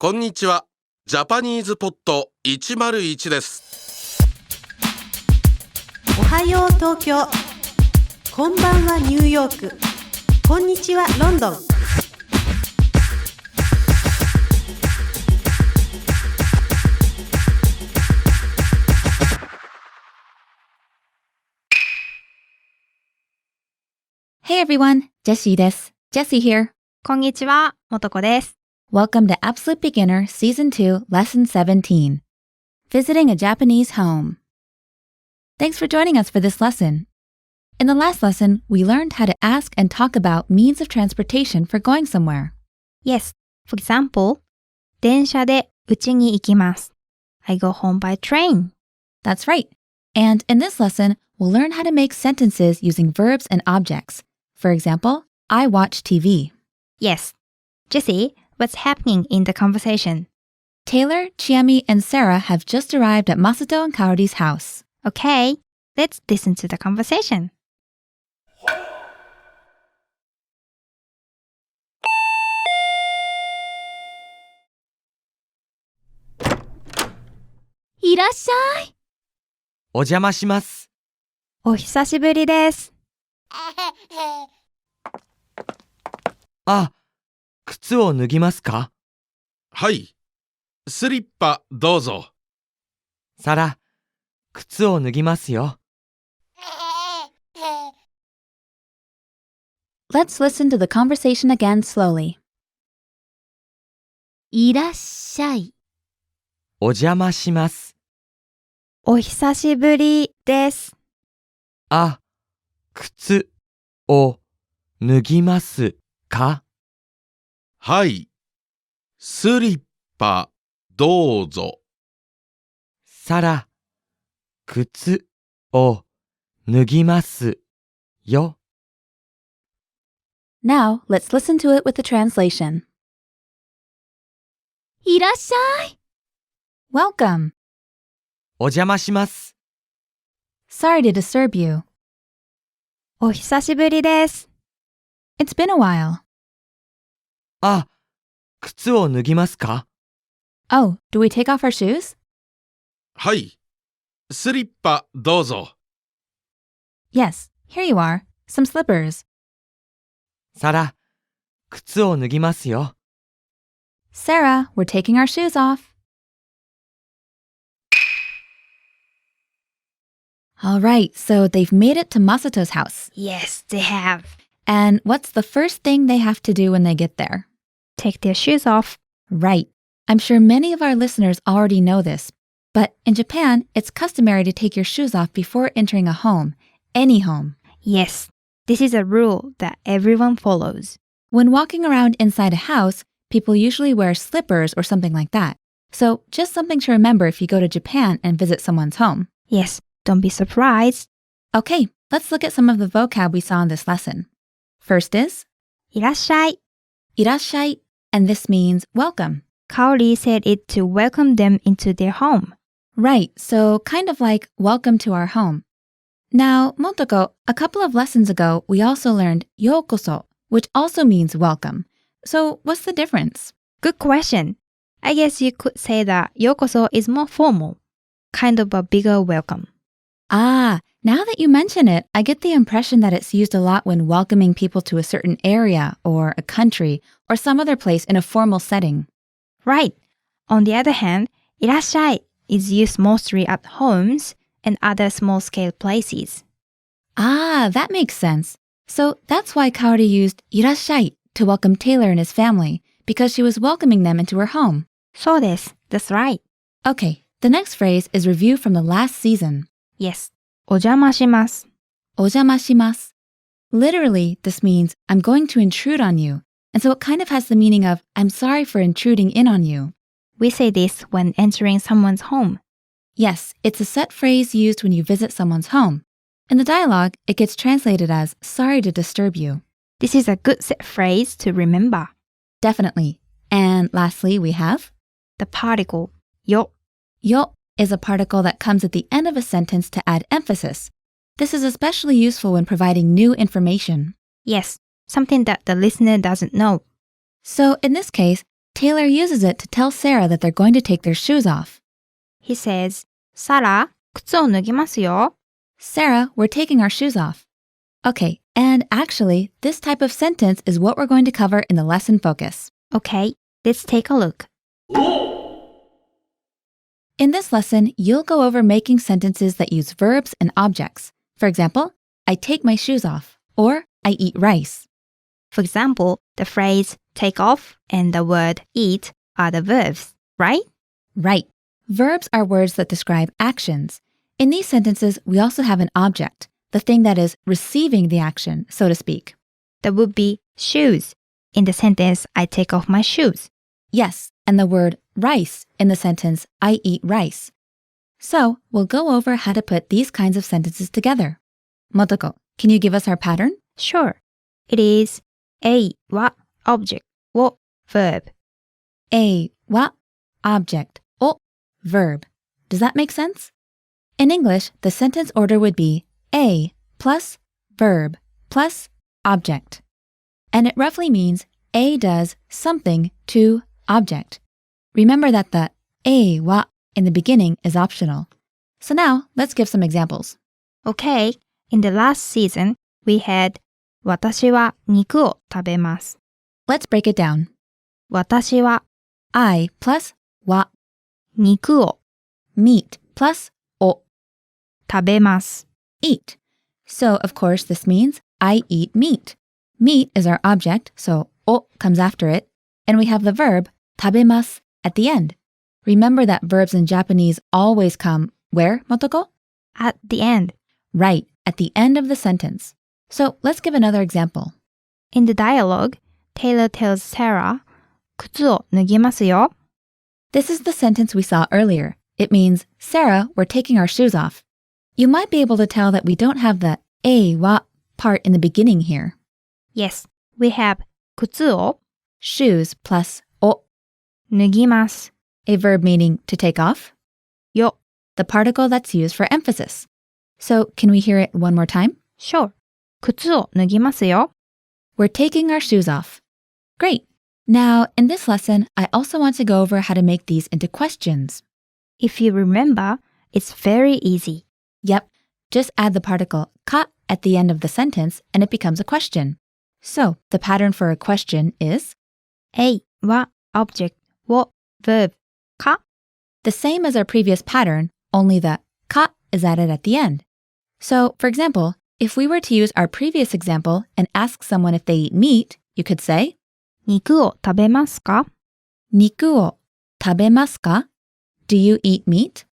こんにちは。JapanesePod101 です。おはよう東京。こんばんはニューヨーク。こんにちはロンドン。Hey everyone, Jessie です。Jessie here. こんにちは、もとこです。Welcome to Absolute Beginner Season 2, Lesson 17. Visiting a Japanese home. Thanks for joining us for this lesson. In the last lesson, we learned how to ask and talk about means of transportation for going somewhere. Yes, for example, 電車で家に行きます。I go home by train. That's right. And in this lesson, we'll learn how to make sentences using verbs and objects. For example, I watch TV. Yes. Jessie, what's happening in the conversation? Taylor, Chiemi, and Sarah have just arrived at Masato and Kaori's house. Okay, let's listen to the conversation. いらっしゃい。お邪魔します。お久しぶりです。あ、靴を脱ぎますか？はい。スリッパどうぞ。サラ、靴を脱ぎますよ。Let's listen to the conversation again slowly. いらっしゃい。お邪魔します。お久しぶりです。あ、靴を脱ぎますか？はい。スリッパどうぞ。サラ、靴を脱ぎますよ。Now, let's listen to it with the translation. いらっしゃい。Welcome. お邪魔します。Sorry to disturb you. お久しぶりです。It's been a while. あ、靴を脱ぎますか？ Oh, do we take off our shoes? はい。スリッパどうぞ。Yes, here you are. Some slippers. サラ、靴を脱ぎますよ。Sarah, we're taking our shoes off. All right, so they've made it to Masato's house. Yes, they have. And what's the first thing they have to do when they get there? Take their shoes off. Right. I'm sure many of our listeners already know this, but in Japan, it's customary to take your shoes off before entering a home, any home. Yes, this is a rule that everyone follows. When walking around inside a house, people usually wear slippers or something like that. So just something to remember if you go to Japan and visit someone's home. Yes, don't be surprised. Okay, let's look at some of the vocab we saw in this lesson. First is いらっしゃい。いらっしゃい, and this means welcome. Kaori said it to welcome them into their home. Right, so kind of like welcome to our home. Now, Motoko, a couple of lessons ago, we also learned yokoso, which also means welcome. So what's the difference? Good question. I guess you could say that yokoso is more formal, kind of a bigger welcome. Ah, now that you mention it, I get the impression that it's used a lot when welcoming people to a certain area or a country or some other place in a formal setting. Right. On the other hand, いらっしゃい is used mostly at homes and other small-scale places. Ah, that makes sense. So that's why Kaori used いらっしゃい to welcome Taylor and his family, because she was welcoming them into her home. そうです。That's right. Okay, the next phrase is review from the last season. Yes. お邪魔します。お邪魔します. Literally, this means I'm going to intrude on you, and so it kind of has the meaning of I'm sorry for intruding in on you. We say this when entering someone's home. Yes, it's a set phrase used when you visit someone's home. In the dialogue, it gets translated as sorry to disturb you. This is a good set phrase to remember. Definitely. And lastly, we have The particle よ. Yo is a particle that comes at the end of a sentence to add emphasis. This is especially useful when providing new information. Yes, something that the listener doesn't know. So in this case, Taylor uses it to tell Sarah that they're going to take their shoes off. He says, サラ、靴を脱ぎますよ。 Sarah, we're taking our shoes off. Okay, and actually, this type of sentence is what we're going to cover in the lesson focus. Okay, let's take a look. In this lesson, you'll go over making sentences that use verbs and objects. For example, I take my shoes off, or I eat rice. For example, the phrase take off and the word eat are the verbs, right? Right. Verbs are words that describe actions. In these sentences, we also have an object, the thing that is receiving the action, so to speak. That would be shoes. In the sentence, I take off my shoes. Yes, and the word rice in the sentence, I eat rice. So, we'll go over how to put these kinds of sentences together. Motoko, can you give us our pattern? Sure. It is A は object を verb. A は object を verb. Does that make sense? In English, the sentence order would be A plus verb plus object. And it roughly means A does something to object. Remember that the A は in the beginning is optional. So now, let's give some examples. Okay, in the last season, we had 私は肉を食べます。 Let's break it down. 私は I plus は肉を meat plus を食べます。 eat. So, of course, this means I eat meat. Meat is our object, so を comes after it, and we have the verb 食べます at the end. Remember that verbs in Japanese always come where, Motoko? At the end. Right, at the end of the sentence. So let's give another example. In the dialogue, Taylor tells Sarah, 靴を脱ぎますよ。 This is the sentence we saw earlier. It means, Sarah, we're taking our shoes off. You might be able to tell that we don't have the A は part in the beginning here. Yes, we have 靴を Shoes plus を, 脱ぎます a verb meaning to take off, よ。 the particle that's used for emphasis. So can we hear it one more time? Sure. 靴を脱ぎますよ。 We're taking our shoes off. Great. Now, in this lesson, I also want to go over how to make these into questions. If you remember, it's very easy. Yep, just add the particle ka at the end of the sentence and it becomes a question. So, the pattern for a question is A は object を verb か the same as our previous pattern, only the ka is added at the end. So, for example, if we were to use our previous example and ask someone if they eat meat, you could say, 肉を食べますか 肉を食べますか? Do you eat meat?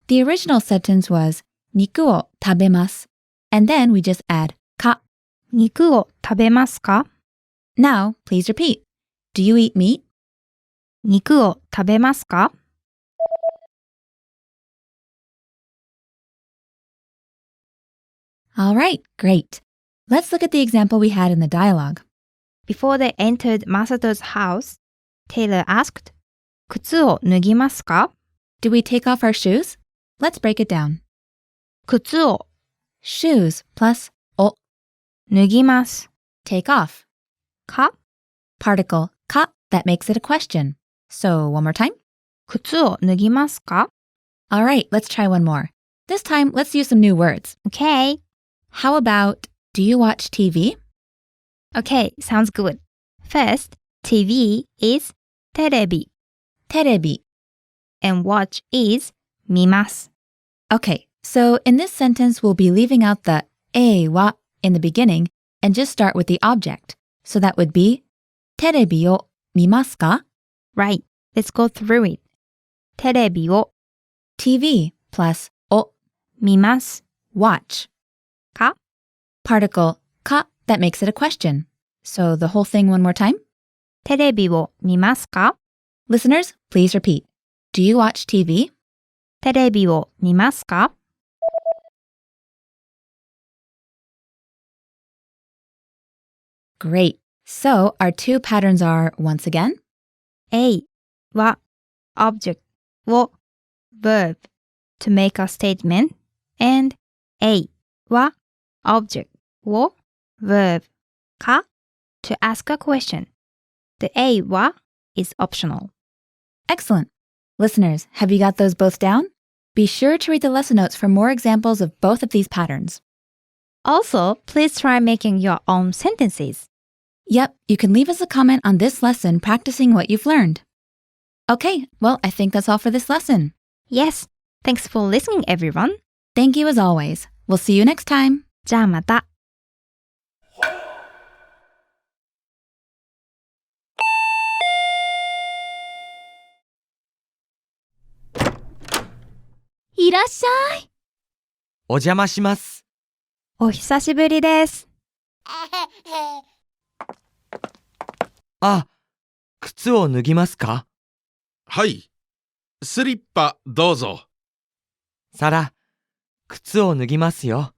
The original sentence was 肉を食べます and then we just add か. 肉を食べますか Now, please repeat. Do you eat meat? 肉を食べますか All right, great. Let's look at the example we had in the dialogue. Before they entered Masato's house, Taylor asked, 靴を脱ぎますか Do we take off our shoes? Let's break it down. 靴を Shoes plus を脱ぎます take off. か Particle か that makes it a question. So one more time. 靴を脱ぎますか All right, let's try one more. This time, let's use some new words. Okay. How about, do you watch TV? Okay, sounds good. First, TV is テレビ テレビ and watch is 見ます Okay, so in this sentence, we'll be leaving out the は in the beginning and just start with the object. So that would be テレビを見ますか? Right, let's go through it. テレビを TV plus を見ます watch. か Particle か that makes it a question. So the whole thing one more time. テレビを見ますか Listeners, please repeat. Do you watch TV? テレビを見ますか Great. So our two patterns are, once again, A は object を verb to make a statement and A は object を verb か to ask a question. The A は is optional. Excellent. Listeners, have you got those both down? Be sure to read the lesson notes for more examples of both of these patterns. Also, please try making your own sentences. Yep, you can leave us a comment on this lesson practicing what you've learned. Okay, well, I think that's all for this lesson. Yes, thanks for listening everyone. Thank you as always. We'll see you next time. じゃあまた。いらっしゃい。お邪魔します。お久しぶりです。あ、靴を脱ぎますか？はい。スリッパどうぞ。サラ、靴を脱ぎますよ。